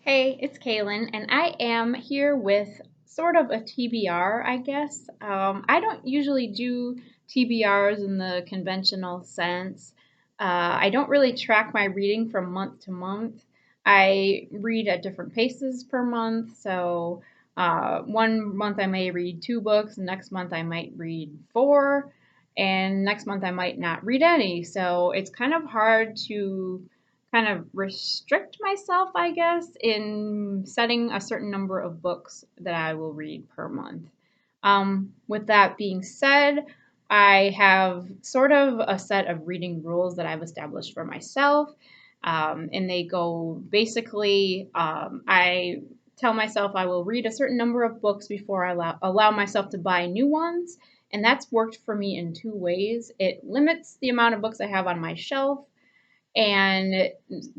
Hey, it's Kaylin, and I am here with sort of a TBR, I guess. I don't usually do TBRs in the conventional sense. I don't really track my reading from month to month. I read at different paces per month, so one month I may read two books, next month I might read four, and next month I might not read any. So it's kind of hard to kind of restrict myself, I guess, in setting a certain number of books that I will read per month. With that being said, I have sort of a set of reading rules that I've established for myself. And they go basically, I tell myself I will read a certain number of books before I allow myself to buy new ones. And that's worked for me in two ways. It limits the amount of books I have on my shelf, and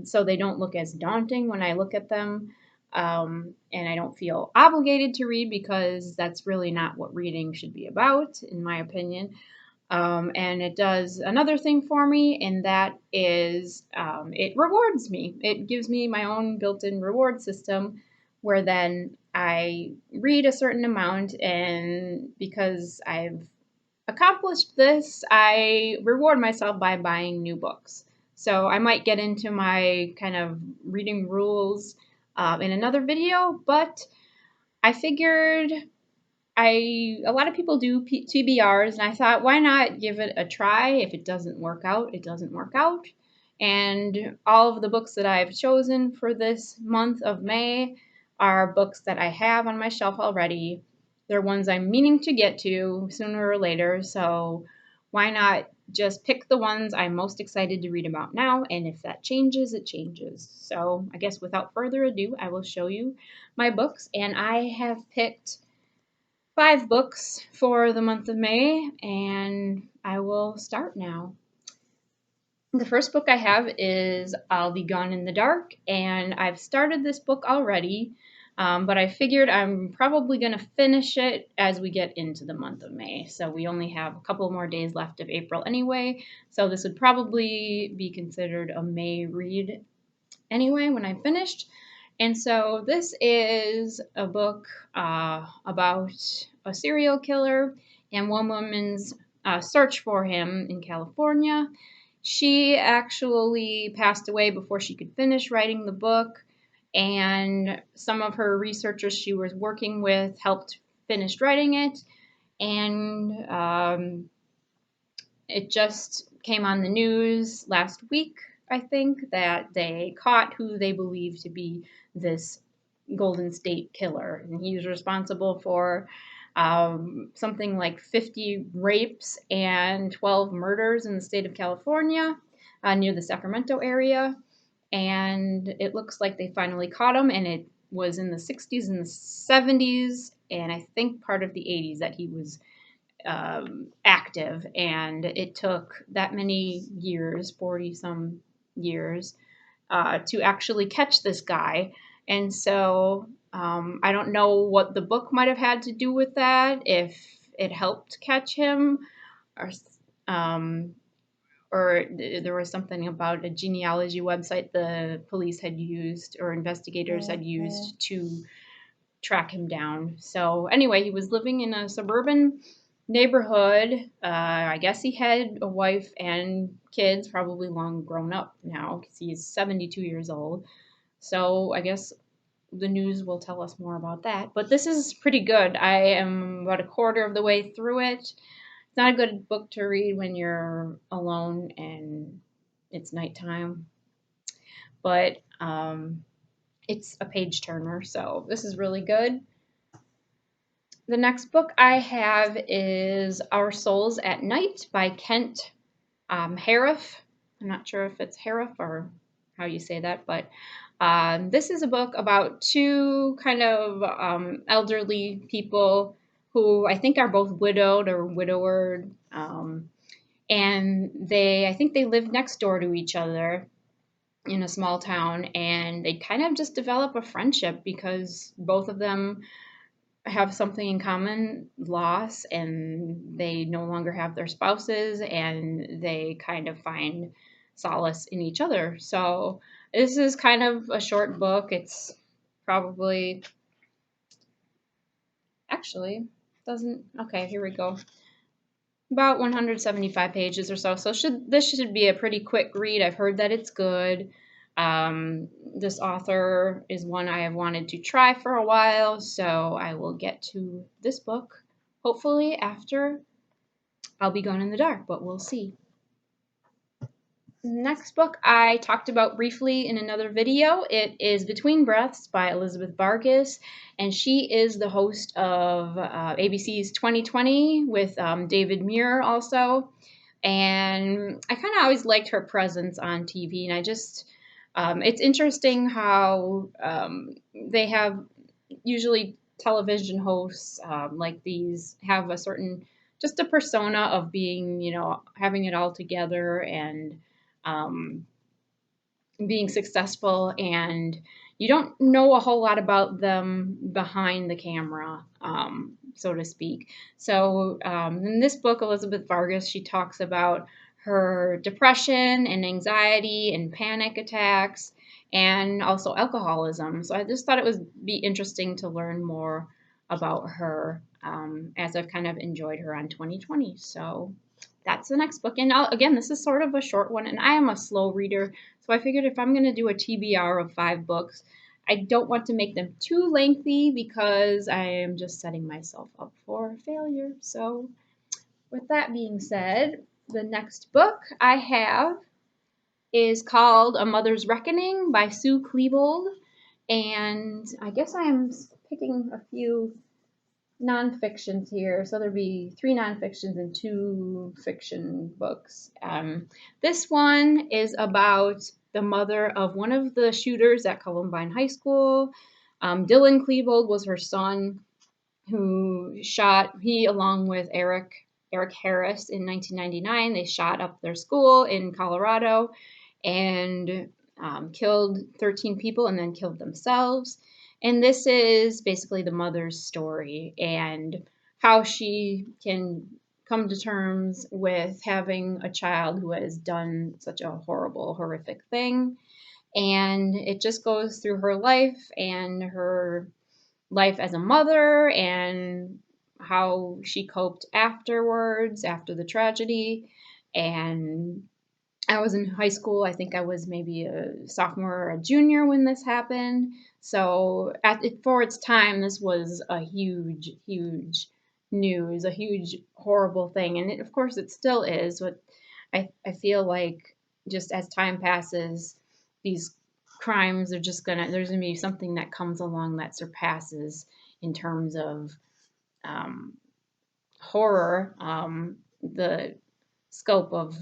so they don't look as daunting when I look at them. And I don't feel obligated to read because that's really not what reading should be about, in my opinion. And it does another thing for me, and that is it rewards me. It gives me my own built in reward system where then I read a certain amount, and because I've accomplished this, I reward myself by buying new books. So I might get into my kind of reading rules in another video, but I figured a lot of people do TBRs, and I thought, why not give it a try? If it doesn't work out, it doesn't work out. And all of the books that I've chosen for this month of May are books that I have on my shelf already. They're ones I'm meaning to get to sooner or later, so why not just pick the ones I'm most excited to read about now? And if that changes, it changes. So I guess without further ado, I will show you my books, and I have picked five books for the month of May, and I will start now. The first book I have is I'll Be Gone in the Dark, and I've started this book already, but I figured I'm probably going to finish it as we get into the month of May. So we only have a couple more days left of April anyway, so this would probably be considered a May read anyway when I'm finished. And so this is a book about a serial killer and one woman's search for him in California. She actually passed away before she could finish writing the book, and some of her researchers she was working with helped finish writing it. And it just came on the news last week, I think, that they caught who they believe to be this Golden State Killer. And he was responsible for something like 50 rapes and 12 murders in the state of California near the Sacramento area. And it looks like they finally caught him, and it was in the 60s and the 70s, and I think part of the 80s that he was active, and it took that many years, 40 some years, to actually catch this guy. And so I don't know what the book might have had to do with that, if it helped catch him, or um, or there was something about a genealogy website the police had used or investigators had used to track him down. So anyway, he was living in a suburban neighborhood. I guess he had a wife and kids, probably long grown up now because he's 72 years old. So I guess the news will tell us more about that. But this is pretty good. I am about a quarter of the way through it. It's not a good book to read when you're alone and it's nighttime, but it's a page turner. So this is really good. The next book I have is Our Souls at Night by Kent Harif. I'm not sure if it's Harif or how you say that, but this is a book about two kind of elderly people who I think are both widowed or widowered. And I think they live next door to each other in a small town, and they kind of just develop a friendship because both of them have something in common, loss, and they no longer have their spouses, and they kind of find solace in each other. So this is kind of a short book. It's probably, actually, doesn't, okay, here we go. About 175 pages or so. So this should be a pretty quick read. I've heard that it's good. This author is one I have wanted to try for a while, so I will get to this book hopefully after I'll be gone in the dark, but we'll see. Next book I talked about briefly in another video. It is Between Breaths by Elizabeth Vargas, and she is the host of ABC's 2020 with David Muir also. And I kind of always liked her presence on TV, and I just, it's interesting how they have usually television hosts like these have a certain, just a persona of being, having it all together and um, being successful, and you don't know a whole lot about them behind the camera, so to speak. So in this book, Elizabeth Vargas, she talks about her depression and anxiety and panic attacks and also alcoholism. So I just thought it would be interesting to learn more about her as I've kind of enjoyed her on 2020. So that's the next book. And again, this is sort of a short one, and I am a slow reader. So I figured if I'm going to do a TBR of 5 books, I don't want to make them too lengthy because I am just setting myself up for failure. So with that being said, the next book I have is called A Mother's Reckoning by Sue Klebold. And I guess I am picking a few nonfictions here. So there'd be 3 nonfictions and 2 fiction books. This one is about the mother of one of the shooters at Columbine High School. Dylan Klebold was her son who shot, he along with Eric Harris in 1999, they shot up their school in Colorado and killed 13 people and then killed themselves. And this is basically the mother's story and how she can come to terms with having a child who has done such a horrible, horrific thing. And it just goes through her life and her life as a mother and how she coped afterwards, after the tragedy. And I was in high school. I think I was maybe a sophomore or a junior when this happened. So for its time, this was a huge, huge news, a huge, horrible thing. And of course, it still is. But I feel like just as time passes, these crimes are just there's going to be something that comes along that surpasses in terms of horror, the scope of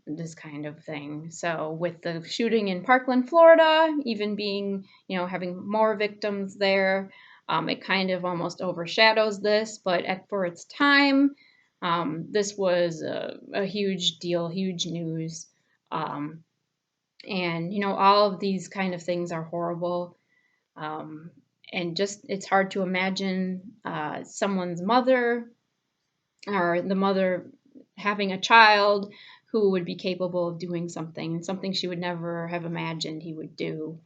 this kind of thing. So with the shooting in Parkland, Florida, even being, having more victims there, it kind of almost overshadows this. But for its time, this was a huge deal, huge news. And, all of these kind of things are horrible. And just, it's hard to imagine someone's mother or the mother having a child who would be capable of doing something she would never have imagined he would do.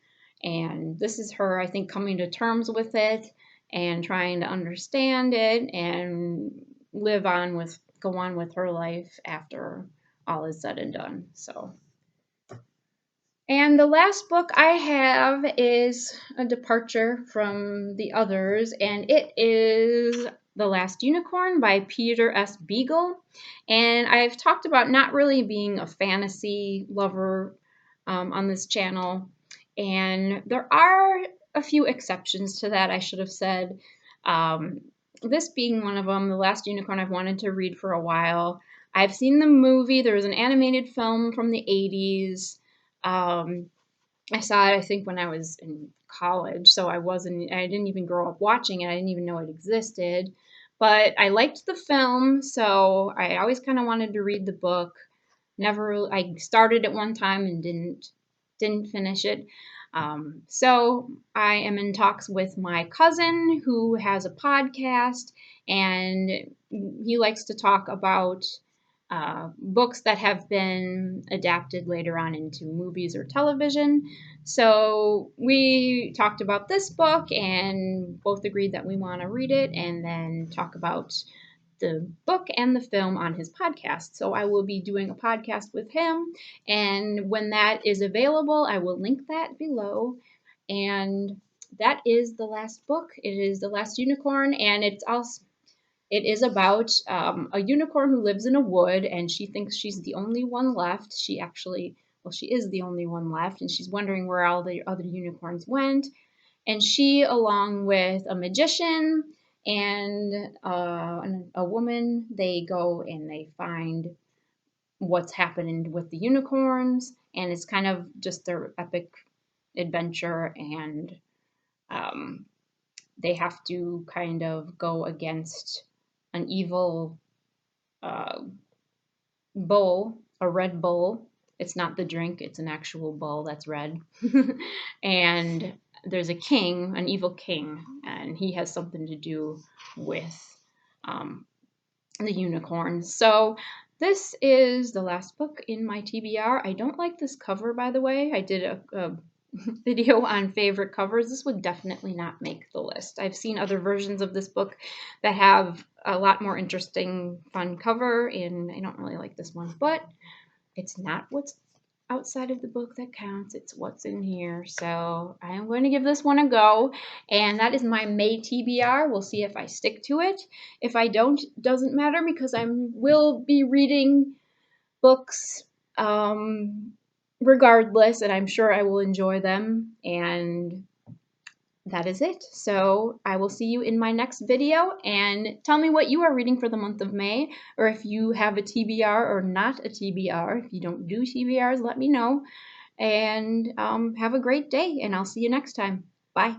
And this is her, I think, coming to terms with it and trying to understand it and go on with her life after all is said and done. So, and the last book I have is a departure from the others, and it is The Last Unicorn by Peter S. Beagle. And I've talked about not really being a fantasy lover on this channel, and there are a few exceptions to that, I should have said. This being one of them, The Last Unicorn, I've wanted to read for a while. I've seen the movie. There was an animated film from the 80s. I saw it, I think, when I was in college, so I didn't even grow up watching it. I didn't even know it existed. But I liked the film, so I always kind of wanted to read the book. I started it one time and didn't finish it. So I am in talks with my cousin who has a podcast, and he likes to talk about books that have been adapted later on into movies or television. So we talked about this book and both agreed that we want to read it and then talk about the book and the film on his podcast. So I will be doing a podcast with him, and when that is available, I will link that below. And that is the last book. It is The Last Unicorn, and it is about a unicorn who lives in a wood, and she thinks she's the only one left. She is the only one left, and she's wondering where all the other unicorns went. And she, along with a magician and a woman, they go and they find what's happening with the unicorns, and it's kind of just their epic adventure, and um, they have to kind of go against an evil uh, bull, a red bull. It's not the drink, it's an actual bull that's red. And there's a king, an evil king, and he has something to do with the unicorns. So this is the last book in my TBR. I don't like this cover, by the way. I did a video on favorite covers. This would definitely not make the list. I've seen other versions of this book that have a lot more interesting, fun cover, and I don't really like this one, but it's not what's outside of the book that counts, it's what's in here. So I am going to give this one a go, and that is my May TBR. We'll see if I stick to it. If I don't, doesn't matter, because I will be reading books regardless, and I'm sure I will enjoy them, and that is it. So I will see you in my next video, and tell me what you are reading for the month of May, or if you have a TBR or not a TBR. If you don't do TBRs, let me know, and have a great day, and I'll see you next time. Bye.